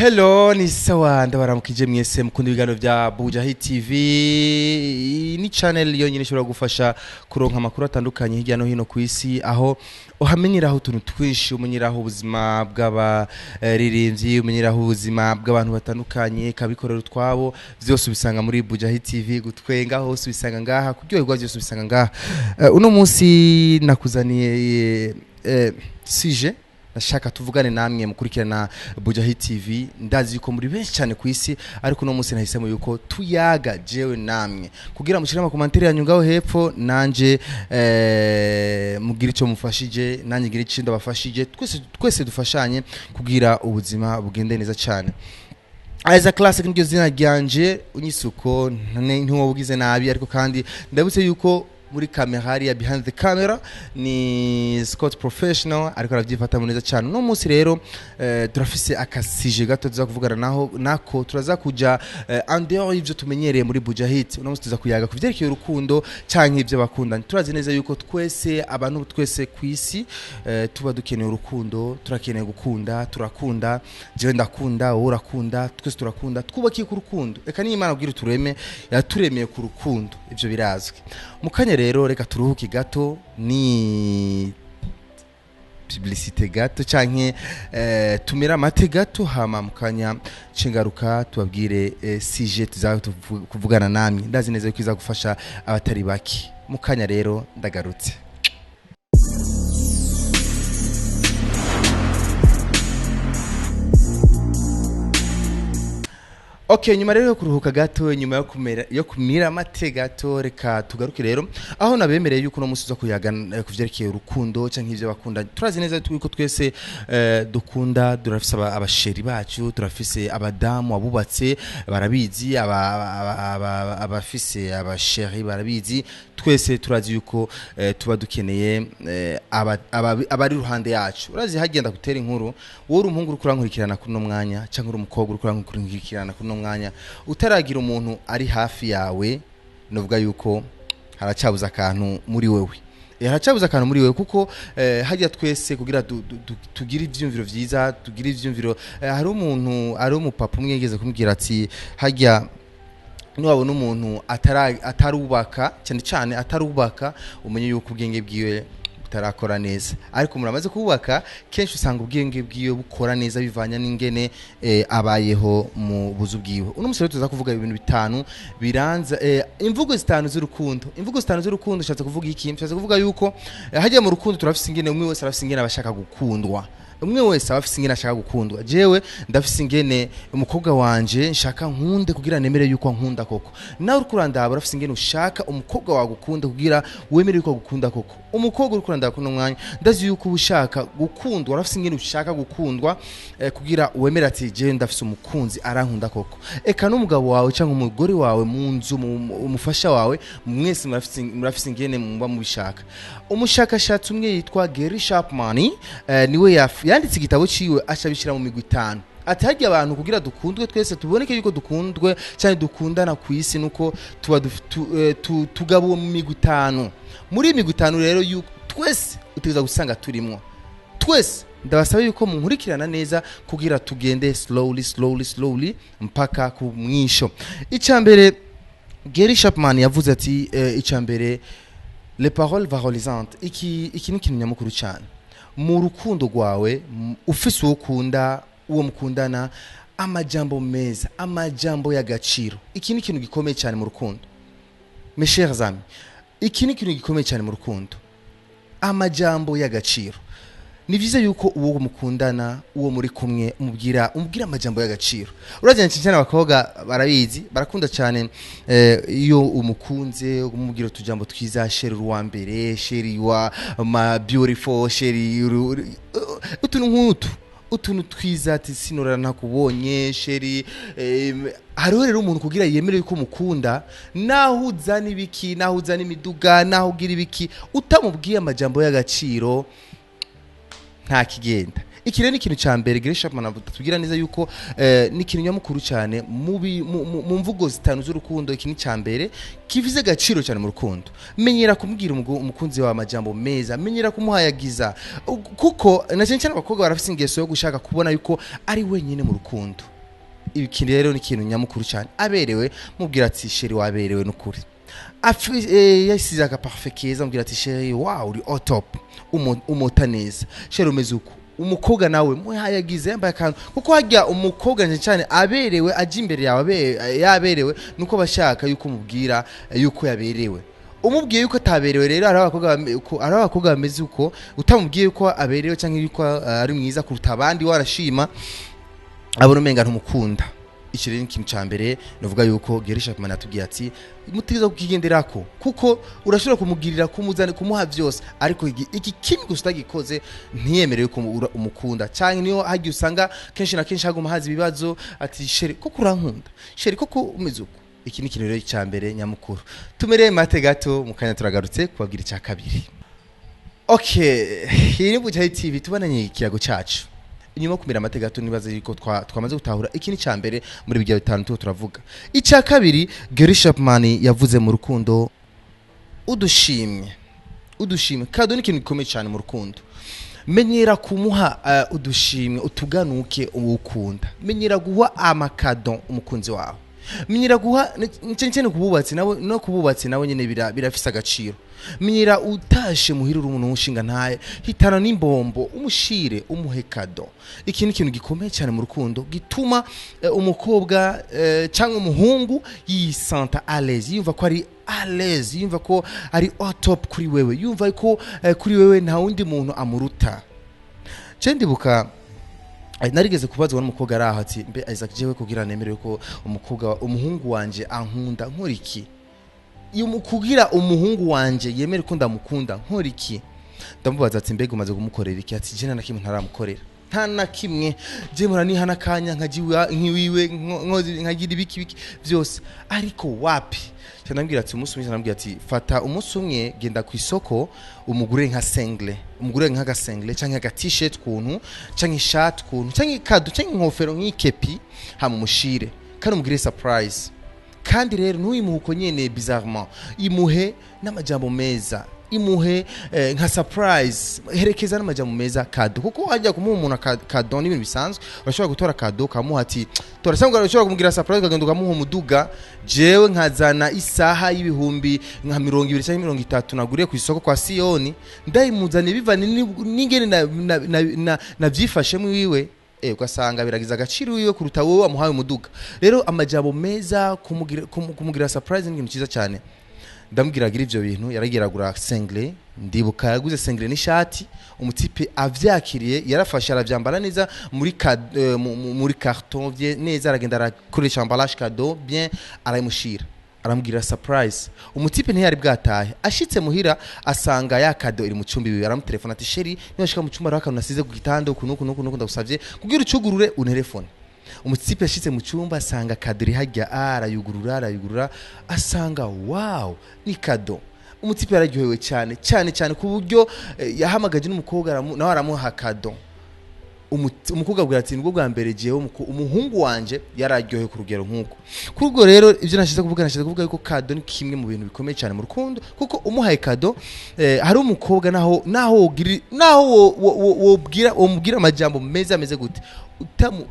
Hello, ni sawa ndabaramukije mwese mukunda ibiganiro vya Bujahit TV. Ni channel yonyine ishobora gufasha kuronka amakuru atandukanye hirya no hino ku isi, aho uhamenyeraho utuntu twinshi, umenyeraho ubuzima bw'abaririmbyi, umenyeraho ubuzima bw'abantu batandukanye, kabikorera utwabo, vyose ubisanga muri Bujahit TV. Gutwenga hose ubisanga ngaha, kuryoherwa vyose ubisanga ngaha. Uno munsi nakuzaniye sije nashaka tuvugane namwe mukurikirana Bujahit TV. Ndazi yuko muri benshi cyane ku isi, ariko no munsi nahisemo yuko tuyaga jewe namwe kugira mushire amakomantere yanyu ngaho hepfo, nanje mugira ico mufashije, nanje ngira ico ndabafashije, twese dufashanye kugira ubuzima bugende neza cyane. Aiza classic niryo zina ryanje, unyisuko ntiwo bugize nabi, ariko kandi ndabutse yuko muri kamera ya behind the camera ni Scott Professional, ariko aravyifata neza cyane. No munsi rero turafise akasije gato tuza kuvugana nako turaza kuja andeo ivyo tumenyereye muri Bujahit. No munsi tuza kuyaga kuvyerekeye urukundo canke ivyo bakundana. Turazi neza yuko twese abantu twese kwisi tuba dukeneye urukundo, turakeneye gukunda, turakunda, jewe ndakunda, wowe urakunda, twese turakunda, twubakiye ku rukundo. Eka ni Imana kugira tureme yaturemeye ku rukundo, ivyo birazwi. Mukanya rero reka turuhuke gato, ni publicité gato canke tumira mate gato, hama mukanya cingaruka tubabwire sujet tuza kuvugana namwe. Ndazi neza yuko iza gufasha abatari baki. Mukanya rero ndagarutse. Okay, nyuma rero yo kuruhuka gato, nyuma yo kumira amate gato, reka tugaruke rero aho nabemereye yuko no musi zo kuyaga kuvyerekeye urukundo canke ivyo bakunda. Turazi neza yuko twese dukunda, durafise abasheri bacu, turafise abadamu abubatse barabizi, abafise abasheri barabizi. Twese turazi yuko tuba dukeneye abari ruhande yacu. Urazi hagenda gutera inkuru, wowe uri umuhungu uri kurankurikirana kuno mwanya canke uri umukobwa uri kurankurikirana kuno mwanya, utaragira umuntu ari hafi yawe, novuga yuko haracabuza akantu muri wewe. Haracabuza akantu muri wewe kuko hajya twese kugira tugira ivyumviro vyiza, tugira ivyumviro. Hari umuntu ari umupapa umwe yigeze kumbwira ati hajya niwabona umuntu atarubaka cyane atarubaka, umenye yuko ubwenge bwiwe tarakora neza. Ariko muramaze kubaka kenshi usanga ubwenge bwiwe bukora neza bivanya n'ingene abayeho mu buzu bwiwe. Uno musore tuza kuvuga ibintu bitanu biranza imvugo zitanu z'urukundo. Imvugo zitanu z'urukundo shatse kuvuga iki? Shatse kuvuga yuko hajya mu rukundo turafise ingene umwe wese arafise ingene abashaka gukundwa. Umwe wese abafise ingene ashaka gukundwa. Jewe ndafise ingene umukobwa wanje nshaka nkunde kugira nemere yuko nkunda koko. Nawe uri kurandaba urafise ingene ushaka umukobwa wagukunda kugira wemere yuko gukunda koko. Umukobwa uri kurandaba kuno mwanya ndazi yuko ushaka gukundwa, urafise ingene ushaka gukundwa kugira wemere ati jewe ndafise umukunzi arankunda koko. Eka n'umugabo wawe cyangwa umugore wawe mu nzu, umufasha wawe, mwese murafise ingene muba mubishaka. Umushakashatsi umwe yitwa Gary Chapman niwe yanditse igitabo ciwe acabishira mu migwi 5. Ati hajya abantu kugira dukundwe twese tuboneke yuko dukundwe cyane dukundana ku isi, nuko tuba tugabuwe mu migwi 5. Muri migwi 5 rero yuko twese uteza gusanga turimo. Twese ndabasaba yuko munkurikirana neza kugira tugende slowly mpaka ku mwisho. Icambere Gary Chapman yavuze ati icambere les paroles valorisantes. Iki ni kintu nyamukuru cyane mu rukundo rwawe. Ufise ukunda uwo mukundana, amajambo meza, amajambo y'agaciro. Iki ni kintu gikomeye cyane mu rukundo, mes chers amis. Iki ni kintu gikomeye cyane mu rukundo, amajambo y'agaciro. Ni vyiza yuko uwo mukundana, uwo muri kumwe, umubwira amajambo y'agaciro. Uraje cyane abakobwa barabizi, barakunda cyane iyo umukunze umubwira tujambo twiza, sheri wa mbere, sheri wa ma beautiful, sheri utuntu twiza ati sinora nakubonye sheri. Hariho rero umuntu kugira yemere yuko mukunda, naho uzana ibiki, naho uzana imiduga, naho ugira ibiki, utamubwiye amajambo y'agaciro nta kigenda. iki rero ni ikintu cya mbere Gary Chapman tubwira neza yuko ni ikintu nyamukuru cyane mu mvugo zitanu z'urukundo. Iki ni cya mbere kivize agaciro cyane mu rukundo. Menyera kumubwira umukunzi wawe amajambo meza, menyera kumuhayagiza, kuko na cyane cyane abakobwa barafite ingeso yo gushaka kubona yuko ari wenyine mu rukundo. Iki rero ni ikintu nyamukuru cyane. Aberewe mubwira ati sheri waberewe n'ukuri, yasize aga parfait keza, mubwira ati sheri wow uri au top, umota neza, sheri umeze uko. Umukobwa nawe muhayagize yambaye akantu, kuko hajya umukobwa cyane aberewe aje imbere yawe yaberewe nuko bashaka yuko mubwira yuko yaberewe. Umubwiye yuko ataberewe rero ari abakobwa bameze uko, utamubwiye yuko aberewe cyangwa yuko ari mwiza kuruta abandi warashima, abona umenga ntumukunda. Iki rero ikintu cya mbere novuga yuko Gary Chapman atubwiye ati mutiza kukigenderako, kuko urashobora kumugirira kumuzana kumuha byose, ariko iki kintu gusa gikoze ntiyemerewe ko umukunda. Cyane niyo hagiye usanga kenshi na kenshi haguma hazi ibibazo ati sheri koko urankunda, sheri koko umeze uko. Iki ni ikintu rero cya mbere nyamukuru. Tumereye mate gato mu kanya turagarutse kubabwira icya kabiri. Okay, iyi ni Bujahit TV tubananye ikiyago cyacu. Inyuma kumira amategeko nibaza yuko twamaze gutahura iki ni cya mbere muri bijya bitanu turavuga. Icya kabiri Gary Chapman yavuze mu rukundo, udushimye kado ni ikintu gikomeye cyane mu rukundo. Menyera kumuha udushimwe, utuganuke ukunda. Menyera guha amakado umukunzi wawe, menyera guha cyane kububatsi nawe no kububatsi nawe nyene birafisa agaciro. Menyera utashe muhirura umuntu ushinga ntaye, hitana n'imbombo umushire umuhekado. Iki ni ikintu gikomeye cyane mu rukundo gituma umukobwa cyangwa umuhungu yisanta à l'aise, yumva ko ari à l'aise, yumva ko ari au top kuri wewe, yumva ko kuri wewe nta wundi muntu amuruta. Cendibuka narigeze kubazwa n'umukobwa araho ati mbe Isaac jewe kugira nemerewe ko umuhungu wanje ankunda nkoriki, kugira umuhungu wanje yemere ko ndamukunda nkoriki. Ndamubaza ati mbega umaze kumukorera iki? Ati je nta kimwe ntaramukorera, nta na kimwe. Je mura ni hana kanya nkajiwa nkiwiwe nkagira ibiki byose, ariko wapi. Cyandambwira ati umunsi umwe, cyandambwira ati fata umunsi umwe genda ku isoko umugure nka single, umugure nka ga single cyangwa ga t-shirt kuntu cyangwa shirt kuntu cyangwa ikado cyangwa inkofero nk'ikepi hamumushire kandi umugire surprise. Kandi rero ntuyimuhuko nyene bizarrement, imuhe n'amajambo meza, imuhe nka surprise, herekeza n'amajambo meza kado, kuko hajya kumuha umuntu kado n'ibintu bisanzwe. Urashobora gutora kado kamuha ati torasanga, urashobora kumugira surprise kagenda ukamuha umuduga. Jewe nkazana isaha y'ibihumbi nka 200 cyangwa 30 naguriye ku isoko kwa Sioni, ndayimuzane bivane n'ingene na byifashe mu wiwe, ugasanga biragiza agaciro wiwe kuruta wowe amuhaye umuduga. Rero amajambo meza kumugira surprise ni ikintu cyiza cyane. Ndamubwiragira ivyo bintu, yaragiragura single, ndibuka yaguze single n'ishati, umutipe avyakiriye yarafashe aravyambara neza muri carton bye neza, aragenda arakoresha emballage cadeau bien, arayimushira, aramubwira surprise. Umutipe ntiyari bwatahe, ashitse muhira asanga ya cadeau iri mu cumbi biwe, aramutelefona ati sheri niwashika mu cumba rakantu nasize ku gitanda ukunuko ndagusavye kugira ucugurure unterefone. Umutipe yashitse mu cyumba asanga kadiri hajya arayugurura asanga wow ni kado. Umutipe yararyohewe cyane ku buryo yahamagaje n'umukobwa nawe aramuha kado. Umukobwa abwira ati nibwo bwa mbere jewe umuhungu wanje yararyohewe ku rugero nkuko. Kurwo rero ivyo nashize kuvuga yuko kado ni kimwe mu bintu bikomeye cyane mu rukundo, kuko umuhaye kado hari umukobwa naho wobwira amajambo meza ameze gute,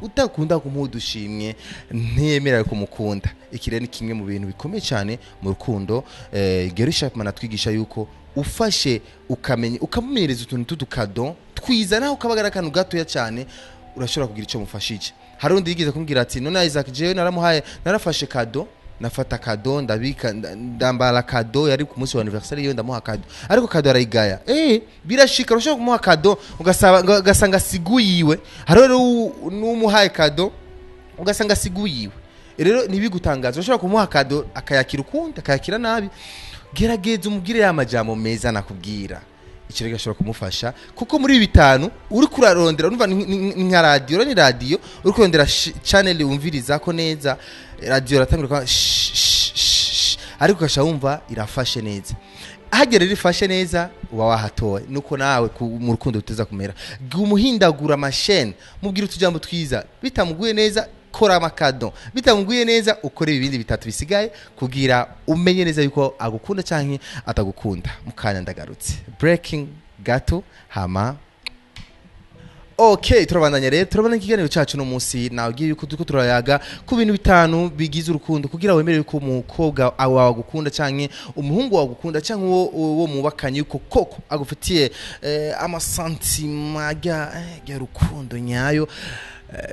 utakunda kumudushimye ntiyemera kumukunda. Iki rero ni kimwe mu bintu bikomeye cyane mu rukundo. Gary Chapman atwigisha yuko ufashe ukamumereza utuntu tudukado twiza, naho kabagara akantu gatoya cyane urashobora kugira icyo mufashije. Hari undi yigeze kumbwira ati none Isaac jewe narafashe kado, nafata kado ndambara kado yari ku munsi wa anniversaire yo ndamuha kado, ariko kado arayigaya. Birashika urashobora kumuha kado ugasanga siguyiwe, hari rero n'umuhaye kado ugasanga siguyiwe. Rero nibigutangaza, urashobora kumuha kado akayakira ukundi akayakira nabi. Gerageza umugire ya majambo meza nakubwira, icyo gashobora kumufasha, kuko muri bitanu uri kurarondera urumva nka radio, ni radio uri kurondera channel umviriza ko neza, radio ratangira ariko kasha wumva irafashe neza. hagera rifashe neza uba wahatoye nuko nawe mu rukundo uteza kumera umuhindagura amashene mubwira utujambo twiza bitamuguye neza kora amakado bitamuguye neza ukore ibindi bitatu bisigaye kugira umenye neza yuko agukunda canke atagukunda mukanya ndagarutse breaking gato hama. Okay, turabandanya rero turabana ikiganiro cyacu no munsi nagiye yuko duko turayaga ku bintu bitanu bigize urukundo kugira wemerere ko umukobwa wawe gukunda canke umuhungu wawe gukunda canke wo mubakanye yuko koko agufitiye amasantima ya rukundo nyayo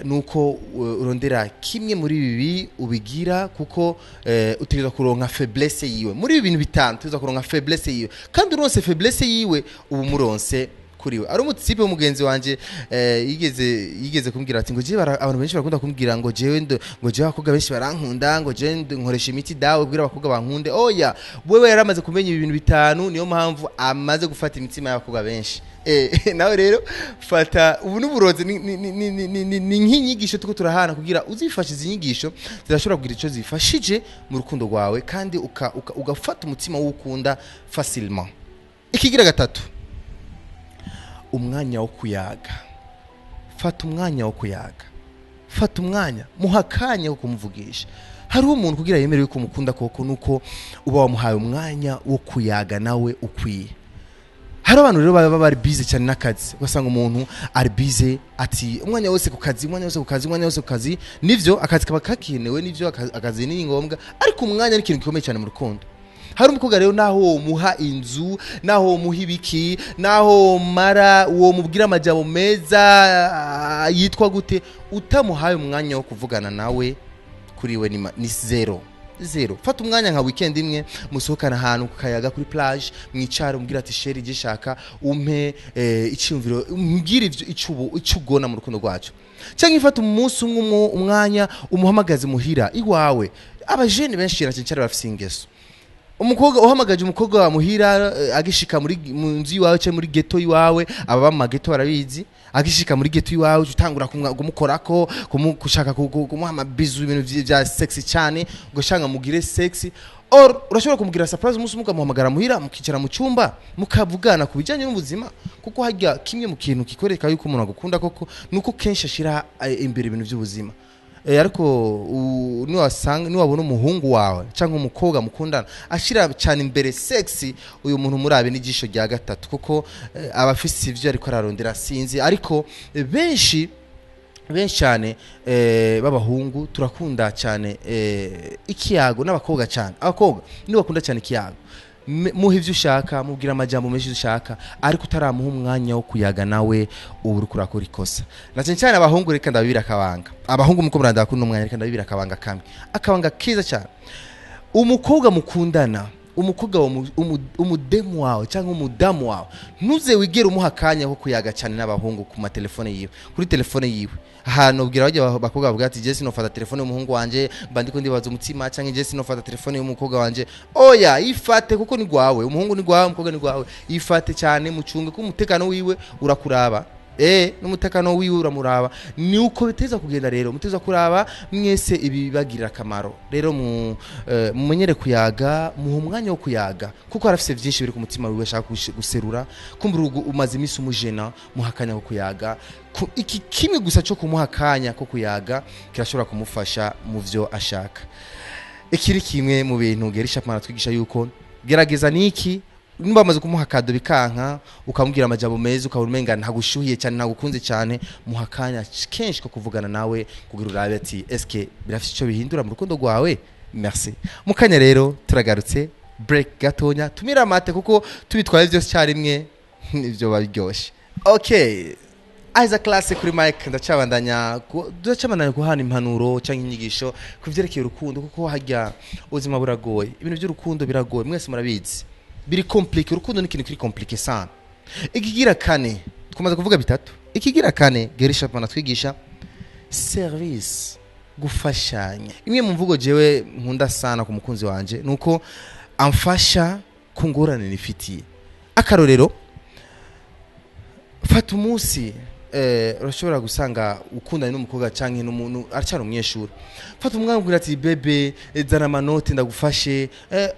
nuko urondera kimwe muri bibi ubigira kuko utegeza kuronka faiblesse yiwe muri ibi bintu bitanu utegeza kuronka faiblesse yiwe kandi uronse faiblesse yiwe ubu muronse kuriwe ari umutipe w'umugenzi wanje yigeze kumbwira ati ngo je abantu benshi barakunda kumbwira ngo jewe abakobwa benshi barankunda ngo je nkoresha imiti dawe kugira abakobwa bankunde oya wewe yaramaze kumenya ibintu bitanu niyo mpamvu amaze gufata imitima y'abakobwa benshi nawe rero fata ubu n'uburozi ni nk'inyigisho tuko turahana kugira uzifashe izinyigisho zirashobora kugira ico zifashije mu rukundo rwawe kandi ugafata umutima w'ukunda facilement. Ikigira gatatu umwanya wo kuyaga. Fata umwanya wo kuyaga, fata umwanya muhakanya wo kumuvugisha. Hariho umuntu kugira yemereye ko umukunda koko nuko uba wamuhaye umwanya wo kuyaga nawe ukwiye. Hari abantu rero baba bari busy cyane nakazi ugasanga umuntu ari busy ati umwanya wose ku kazi nivyo akazi kaba kakinewe nivyo akazi ni ngombwa ariko umwanya ni ikintu gikomeye cyane mu rukundo. Hari umukobwa rero naho muha inzu naho muha ibiki naho mara uwo mubwira amajambo meza yitwa gute utamuhaye umwanya wo kuvugana nawe kuriwe ni zero. Fata umwanya nka weekend imwe musohokana ahantu kukayaga kuri plage mwicara umbwira ati sheri gishaka umpe icyumviro umbwira icyo ugona mu rukundo rwacu cyangwa ifata umunsi umwanya umuhamagaze muhira iwawe. Abajene benshi cyane bafite ingeso umukobwa uhamagaje umukobwa wa muhira agishika muri munzi iwawe cyo muri ghetto iwawe ababa mu ghetto barabizi agishika muri ghetto iwawe utangura kumukorako kumushaka kumuha amabizu ibintu bya sexy cyane ngo shanga mugire sexy or urashobora kumugira surprise umunsi mukamuhamagara muhira mukicara mu cyumba mukavugana kubijanye n'ubuzima kuko hajya kimwe mu kintu kikoreka yuko umuntu agukunda koko nuko kenshi ashira imbere ibintu by'ubuzima. Ariko niwabona umuhungu wawe cyangwa umukobwa mukundana ashira cyane imbere sexy uyu muntu murabe n'igisho rya gatatu kuko abafisi ivyo ariko ararondera sinzi ariko benshi cyane babahungu turakunda cyane ikiyago n'abakobwa cyane abakobwa nibo bakunda cyane ikiyago muhe ivyo ushaka mubwira amajambo menshi ushaka ariko utaramuha umwanya wo kuyaga nawe ubu rukurakora ikosa. Na cyane abahungu reka ndabibira akabanga abahungu muko muranda bakunda umwanya reka ndabibira akabanga kiza cyane umukobwa mukundana umukobwa umudemu wawe cyangwa umudamu wawe ntuze wigera umuhakanya ko kuyaga cyane n'abahungu ku matelefone yiwe kuri telefone yiwe ahantu ubwira bajya bakobwa bavuga ati Jesse nofata telefone y'umuhungu wanje bandiko ndibaza umutima cyangwa Jesse nofata telefone y'umukobwa wanje oya ifate kuko ni gwawe umuhungu ni gwawe umukobwa ni gwawe ifate cyane mucunge ko umutekano wiwe urakuraba n'umutekano wiwe uramuraba ni uko biteza kugenda rero muteza kuraba mwese ibi bagirira akamaro rero mumenyere kuyaga mu mwanya wo kuyaga kuko arafise byinshi biri ku mutima wiwe ashaka guserura kumbura umaze imisi umujena muhakanya ko kuyaga iki kimwe gusa cyo kumuhakanya ko kuyaga kirashobora kumufasha mu byo ashaka. Ikiri kimwe mu bintu gerisha pana twigisha yuko gerageza niki nimba bamaze kumuha kado bikanka ukamubwira amajambo meza ukabumenga ntagushuhiye cyane ntagukunze cyane muhakanya kenshi ko kuvugana nawe kugira urabe ati eske birafite icyo bihindura mu rukundo rwawe. Merci mukanya rero turagarutse break gatonya tumira amate kuko tubitwaye byose cyarimwe nivyo babiryoshye. Okay Aiza classe kuri Mike ndacabandanya kuhana impanuro cyangwa inyigisho kuvyerekeye urukundo kuko hajya ubuzima buragoye ibintu by'urukundo biragoye mwese murabizi biri compliqué urukundo ni ikintu kiri compliqué sana. Ikigira kane tumaze kuvuga bitatu ikigira kane gerisha pana twigisha service gufashanya. Imwe mu mvugo jewe nkunda sana ku mukunzi wanje nuko amfasha kungorane nifitiye akarorero fata umunsi urashobora gusanga ukundana n'umukobwa canke n'umuntu aracana umunyeshuri fata umwana ati bebe zana amanoti ndagufashe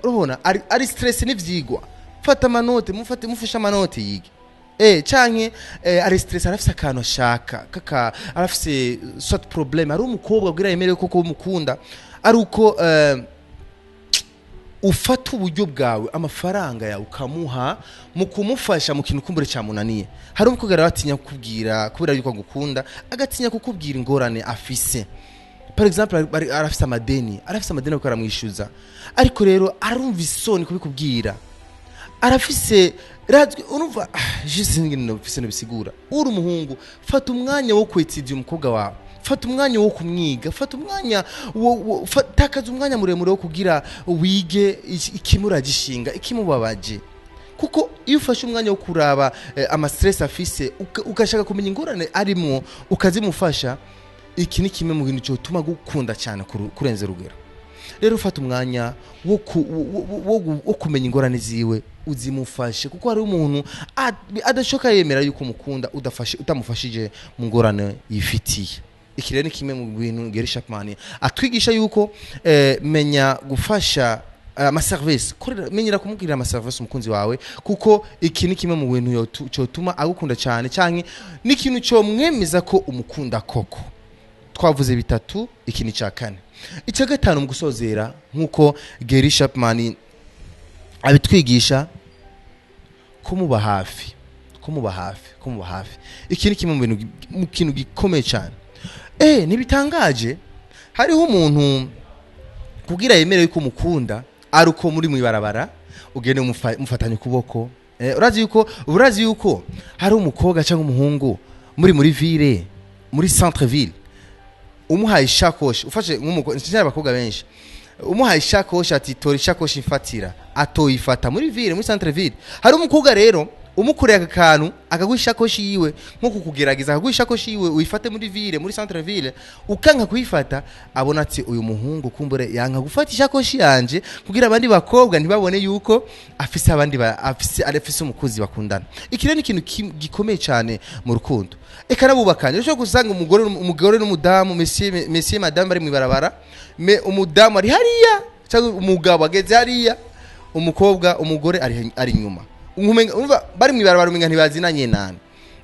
urabona ari stress n'ivyigwa fata amanote mufasha amanote yige canke ari stress arafise akantu ashaka kaka arafise soit problème ari umukobwa bwira yemereye koko umukunda ari uko ufata uburyo bwawe amafaranga yawe ukamuha mu kumufasha mu kintu kumbure cyamunaniye hari umukobwa batinya kukubwira kubera yuko agukunda agatinya kukubwira ingorane afise par exemple arafise amadeni ko aramwishyuza ariko rero arumva isoni kubikubwira arafise razwi urumva juste ngino ufise no bisigura uri umuhungu fata umwanya wo kwetidia umukobwa wawe fata umwanya wo kumwiga fata umwanya takaza umwanya muremure wo kugira wige ikimuragishinga ikimubabaje kuko iyo ufashe umwanya wo kuraba ama stress afise ugashaka kumenya ingorane arimo ukazimufasha iki ni kimwe mu bintu cyo tuma gukunda cyane kurenza rugero rero ufata umwanya wo kumenya ingorane ziwe uzimufashe kuko hari umuntu adashoka yemera yuko umukunda utamufashije mu ngorane yifitiye iki rero ni kimwe mu bintu Gary Chapman atwigisha yuko menya gufasha ama service menyera kumubwira ama service umukunzi wawe kuko iki ni kimwe mu bintu cyo tuma agukunda cyane cyane ni ikintu cyo mwemeza ko umukunda koko twavuze bitatu iki ni cya kane icya gatanu mu gusozera nkuko Gary Chapman abitwigisha kumuba hafi iki ni kimwe mu kintu gikomeye cyane nibitangaje hariho umuntu kugira yemereye ko umukunda ari uko muri mwibarabara ugende mufatanye kuboko urazi yuko hari umukobwa cyangwa umuhungu muri ville muri centre ville umuhaye ishakoshi ufashe nk'umukobwa abakobwa benshi umuhaye ishakoshi ati tora ishakoshi imfatira atoyifata muri ville muri centre ville hari umukobwa rero umukureye akakantu akagwishakoshi yiwe nko kukugerageza akagwishakoshi yiwe uyifate muri ville muri centre ville ukanka kuyifata abona ati uyu muhungu kumbure yanka gufata ishakoshi yanje kugira abandi bakobwa ntibabone yuko afise abandi afise umukuzi bakundana ikire ni ikintu gikomeye cyane mu rukundo eka nabubakanye cyo gusanga umugore n'umudamu monsieur madame bari mu barabara umudamu ari hariya cyangwa umugabo ageze hariya umugore ari inyuma umva bari mu barabara umenga ntibazinanye nane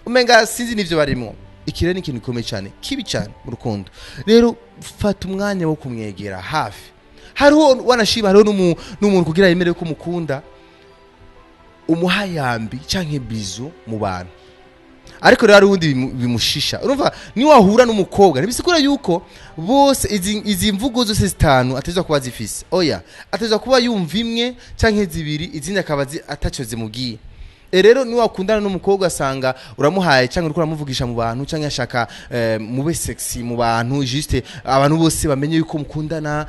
umenga sinzi nivyo barimo ikire ni ikintu gikomeye cyane kibi cyane mu rukundo rero fata umwanya wo kumwegera hafi hariho wanashiba hariho n'umuntu kugira yemereye ko umukunda umuhayambi canke bizu mu bantu ariko rero ubundi bimushisha urumva ni wahura n'umukobwa nibisikura yuko bose izi mvugo zose zitanu atezwa kuba zifise oya atezwa kuba yumva imwe canke zibiri izindi akabazi ataco zimugiye rero ni wakundana n'umukobwa asanga uramuhaye canke uriko uramuvugisha mu bantu canke ashaka mube sexy mu bantu juste abantu bose bamenye yuko mukundana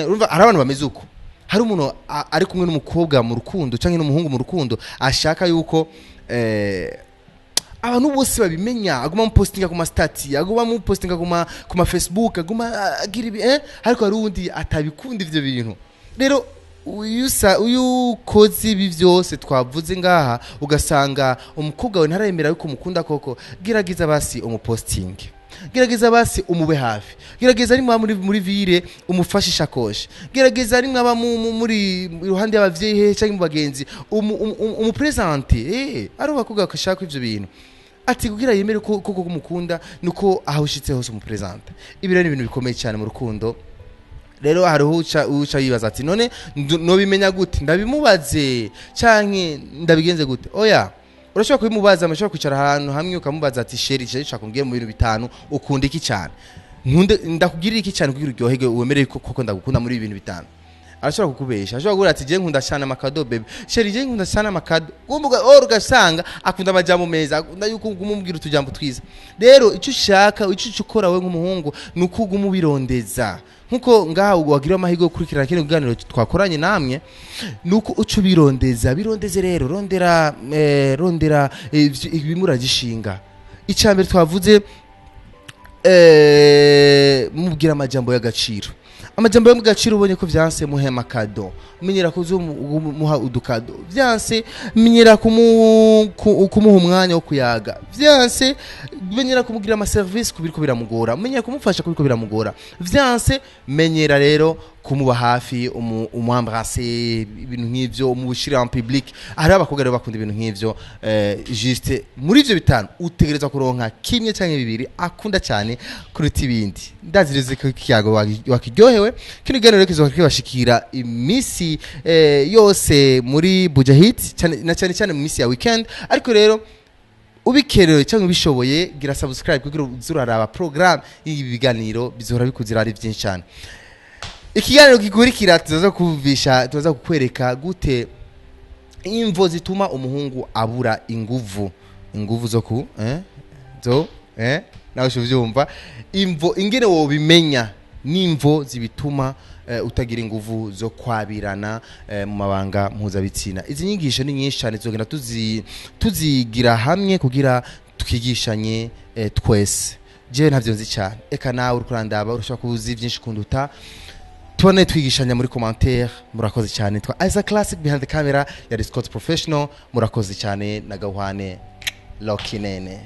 urumva hari abantu bameze uko hari umuntu ari kumwe n'umukobwa mu rukundo canke n'umuhungu mu rukundo ashaka yuko abantu bose babimenya aguma mu postinga ku ma stati aguma mu postinga ku ma Facebook aguma agira ibi ariko hari undi atabikunda ivyo bintu rero uyu kozi ibi byose twavuze ngaha ugasanga umukobwa we ntarayemera yuko umukunda koko gerageza basi umuposting gerageza basi umube hafi gerageza ari muri ville umufashisha koshe gerageza ari mwaba muri ruhande y'abavyeyi cyangwa mu bagenzi umupresente ari bakobwa bakashaka ivyo bintu ati kugira yemere koko kumukunda nuko ahushitse hose umupresente ibi rero ni ibintu bikomeye cyane mu rukundo rero hariho uca yibaza ati none no bimenya gute ndabimubaze canke ndabigenze gute oya urashobora kubimubaza amashobora kwicara ahantu hamwe ukamubaza ati sheri nshaka kumbwira mu bintu bitanu ukunda iki cyane ndakugirira iki cyane kugira uryohege wemere koko ndagukunda muri ibi bintu bitanu arashobora kukubesha ashobora kugira ati je nkunda cyane amakado baby sheri je nkunda cyane amakado gumbuga ugasanga akunda amajambo meza akunda yuko umubwira utujambo twiza rero icyo ushaka icyo ukora we nk'umuhungu nuko ugumubirondeza nkuko ngaha wagira amahirwe yo kurikirana kino kiganiro twakoranye namwe nuko uco birondeze rero rondera ibimuragishinga icambere twavuze kugira amajambo y'agaciro. Amajambo y'agaciro ubonye ko vyanse muhema kado, menyera kuzumuha udukado, vyanse menyera kumuha umwanya wo kuyaga, vyanse menyera kumugira ama service kubiriko biramugora, menyera kumufasha kubiriko biramugora, vyanse menyera rero kumuba hafi umwambrase ibintu nk'ivyo umushira en public. Ari abakobwa rero bakunda ibintu nk'ivyo, juste muri ivyo bitanu utegereza kuronka kimwe canke bibiri akunda cyane kuruta ibindi. Ndazireze ko kiyago wakiryohewe kino ganiro kizo kibashikira imisi yose muri Bujahit cyane mu misi ya weekend. Ariko rero ubikerewe cyangwa ubishoboye gira subscribe kugira uzuraraba program y'ibi biganiro bizora bikuzira ari byinshi cyane. Ikiganiro gikurikira tuzaza kuvisha tuzaza kukwereka gute imvo zituma umuhungu abura inguvu zo nawe shuvyumva imvo ingene wo bimenya nimvo zibituma utagira inguvu zo kwabirana mu mabanga mpuzabitsina. Izi nyigisho ni nyinshi cyane zogenda tuzigira hamwe kugira tukigishanye twese. Je ntavyo nzi cyane, eka nawe urukurandaba urashaka kuzi byinshi kunduta. Tubone twigishanya muri commentaire. Murakoze cyane. Twa as a classic behind the camera ya Scott Professional. Murakoze cyane na Gahwane Lokinene.